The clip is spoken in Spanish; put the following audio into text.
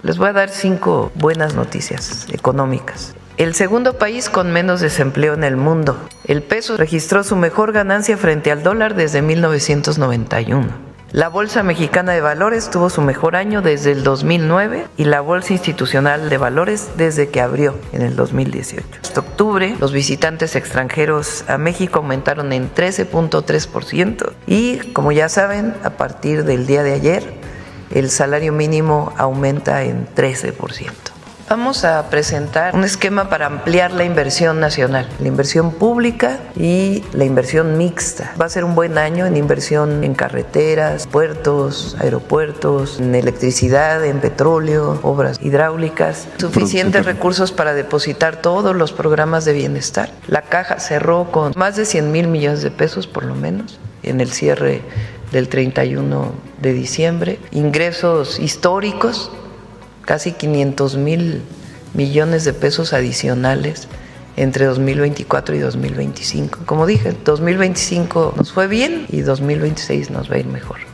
Les voy a dar 5 buenas noticias económicas. El segundo país con menos desempleo en el mundo. El peso registró su mejor ganancia frente al dólar desde 1991. La Bolsa Mexicana de Valores tuvo su mejor año desde el 2009 y la Bolsa Institucional de Valores desde que abrió en el 2018. Hasta octubre, los visitantes extranjeros a México aumentaron en 13.3% y, como ya saben, a partir del día de ayer, el salario mínimo aumenta en 13%. Vamos a presentar un esquema para ampliar la inversión nacional, la inversión pública y la inversión mixta. Va a ser un buen año en inversión en carreteras, puertos, aeropuertos, en electricidad, en petróleo, obras hidráulicas. Suficientes recursos para depositar todos los programas de bienestar. La caja cerró con más de 100,000 millones de pesos por lo menos en el cierre del 31 de diciembre. Ingresos históricos, casi 500,000 millones de pesos adicionales entre 2024 y 2025. Como dije, 2025 nos fue bien y 2026 nos va a ir mejor.